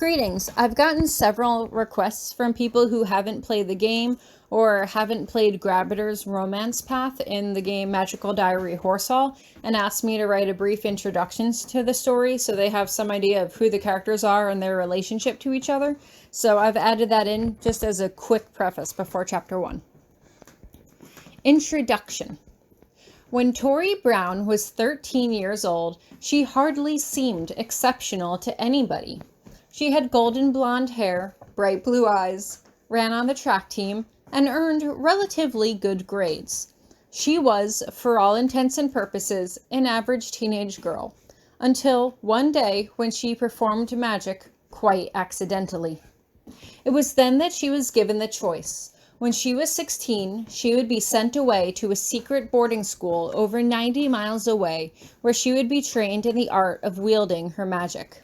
Greetings. I've gotten several requests from people who haven't played the game or haven't played Grabiner's romance path in the game Magical Diary Horsehall and asked me to write a brief introduction to the story so they have some idea of who the characters are and their relationship to each other. So I've added that in just as a quick preface before Chapter 1. Introduction. When Tori Brown was 13 years old, she hardly seemed exceptional to anybody. She had golden blonde hair, bright blue eyes, ran on the track team, and earned relatively good grades. She was, for all intents and purposes, an average teenage girl, until one day when she performed magic quite accidentally. It was then that she was given the choice. When she was 16, she would be sent away to a secret boarding school over 90 miles away, where she would be trained in the art of wielding her magic.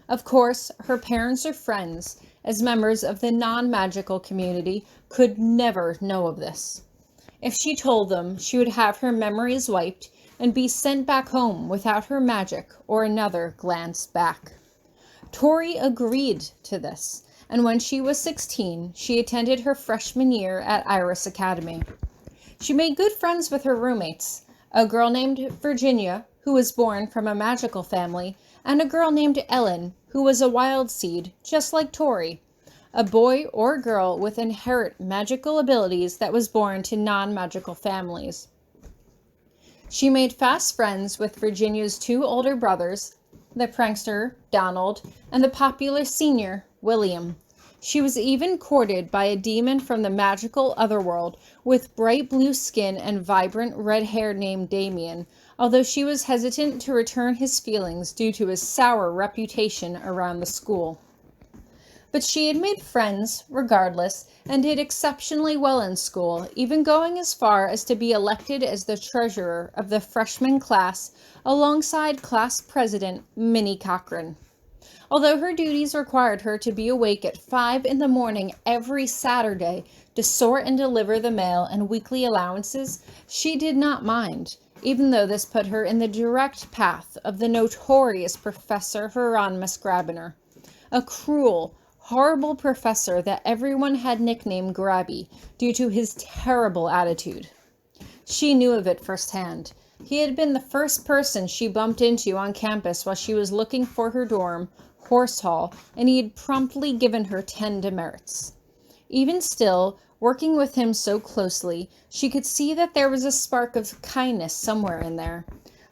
Of course, her parents or friends, as members of the non-magical community, could never know of this. If she told them, she would have her memories wiped and be sent back home without her magic or another glance back. Tori agreed to this, and when she was 16, she attended her freshman year at Iris Academy. She made good friends with her roommates, a girl named Virginia, who was born from a magical family, and a girl named Ellen, who was a wild seed, just like Tori, a boy or girl with inherent magical abilities that was born to non-magical families. She made fast friends with Virginia's two older brothers, the prankster, Donald, and the popular senior, William. She was even courted by a demon from the magical otherworld with bright blue skin and vibrant red hair named Damien, although she was hesitant to return his feelings due to his sour reputation around the school. But she had made friends, regardless, and did exceptionally well in school, even going as far as to be elected as the treasurer of the freshman class alongside class president Minnie Cochran. Although her duties required her to be awake at 5 in the morning every Saturday to sort and deliver the mail and weekly allowances, she did not mind, even though this put her in the direct path of the notorious Professor Hieronymous Grabiner, a cruel, horrible professor that everyone had nicknamed Grabby due to his terrible attitude. She knew of it firsthand. He had been the first person she bumped into on campus while she was looking for her dorm, Horsehall, and he had promptly given her 10 demerits. Even still, working with him so closely, she could see that there was a spark of kindness somewhere in there.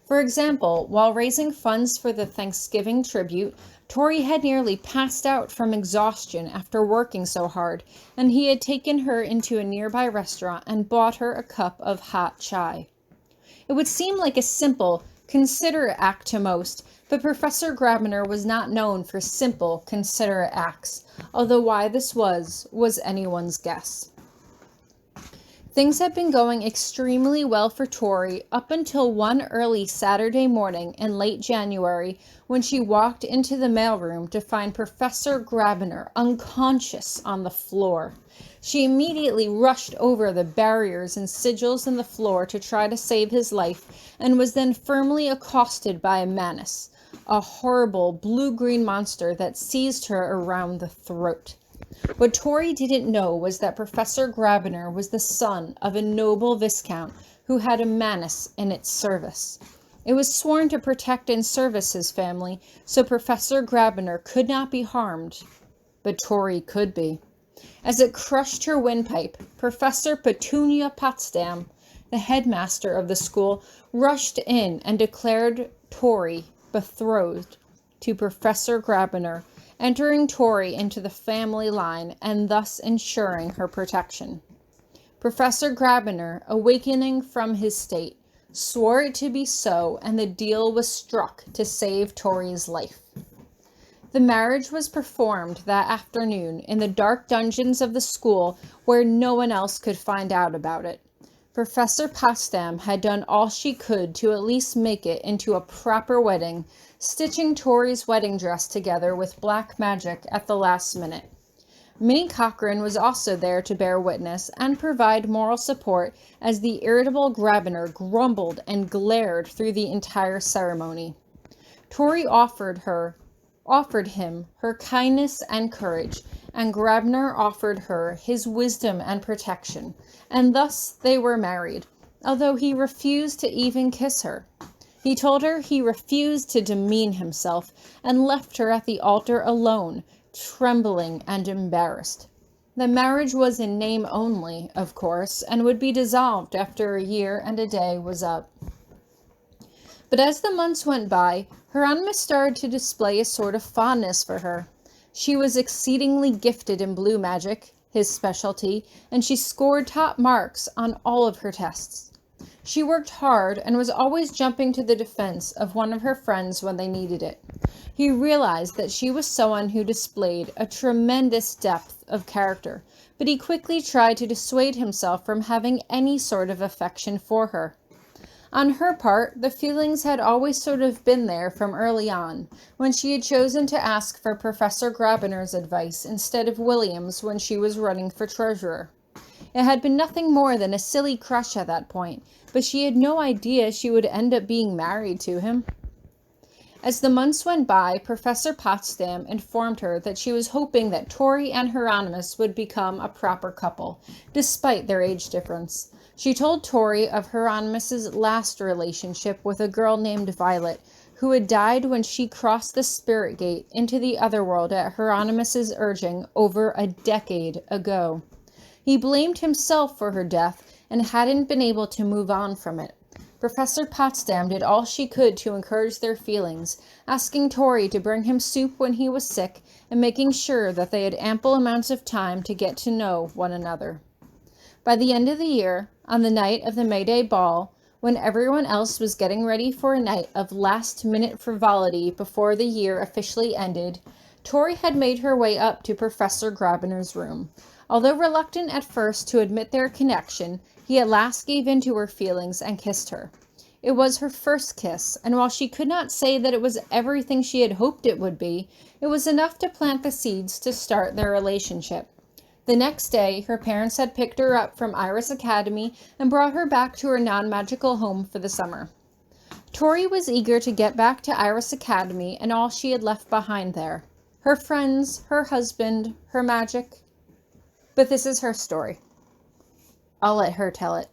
For example, while raising funds for the Thanksgiving tribute, Tori had nearly passed out from exhaustion after working so hard, and he had taken her into a nearby restaurant and bought her a cup of hot chai. It would seem like a simple, considerate act to most, but Professor Grabiner was not known for simple, considerate acts, although why this was anyone's guess. Things had been going extremely well for Tori up until one early Saturday morning in late January when she walked into the mailroom to find Professor Grabiner unconscious on the floor. She immediately rushed over the barriers and sigils in the floor to try to save his life and was then firmly accosted by a Manus, a horrible blue-green monster that seized her around the throat. What Tori didn't know was that Professor Grabiner was the son of a noble viscount who had a Manus in its service. It was sworn to protect and service his family, so Professor Grabiner could not be harmed, but Tori could be. As it crushed her windpipe, Professor Petunia Potsdam, the headmaster of the school, rushed in and declared Tori betrothed to Professor Grabiner, entering Tori into the family line and thus ensuring her protection. Professor Grabiner, awakening from his state, swore it to be so, and the deal was struck to save Tori's life. The marriage was performed that afternoon in the dark dungeons of the school where no one else could find out about it. Professor Potsdam had done all she could to at least make it into a proper wedding, stitching Tori's wedding dress together with black magic at the last minute. Minnie Cochran was also there to bear witness and provide moral support as the irritable Grabiner grumbled and glared through the entire ceremony. Tori offered offered him her kindness and courage, and Grabiner offered her his wisdom and protection, and thus they were married, although he refused to even kiss her. He told her he refused to demean himself and left her at the altar alone, trembling and embarrassed. The marriage was in name only, of course, and would be dissolved after a year and a day was up. But as the months went by, Hieronymous started to display a sort of fondness for her. She was exceedingly gifted in blue magic, his specialty, and she scored top marks on all of her tests. She worked hard and was always jumping to the defense of one of her friends when they needed it. He realized that she was someone who displayed a tremendous depth of character, but he quickly tried to dissuade himself from having any sort of affection for her. On her part, the feelings had always sort of been there from early on, when she had chosen to ask for Professor Grabiner's advice instead of William's when she was running for treasurer. It had been nothing more than a silly crush at that point, but she had no idea she would end up being married to him. As the months went by, Professor Potsdam informed her that she was hoping that Tori and Hieronymous would become a proper couple, despite their age difference. She told Tori of Hieronymous's last relationship with a girl named Violet, who had died when she crossed the spirit gate into the otherworld at Hieronymous's urging over a decade ago. He blamed himself for her death and hadn't been able to move on from it. Professor Potsdam did all she could to encourage their feelings, asking Tori to bring him soup when he was sick and making sure that they had ample amounts of time to get to know one another. By the end of the year, on the night of the May Day ball, when everyone else was getting ready for a night of last-minute frivolity before the year officially ended, Tori had made her way up to Professor Grabiner's room. Although reluctant at first to admit their connection, he at last gave in to her feelings and kissed her. It was her first kiss, and while she could not say that it was everything she had hoped it would be, it was enough to plant the seeds to start their relationship. The next day, her parents had picked her up from Iris Academy and brought her back to her non-magical home for the summer. Tori was eager to get back to Iris Academy and all she had left behind there. Her friends, her husband, her magic. But this is her story. I'll let her tell it.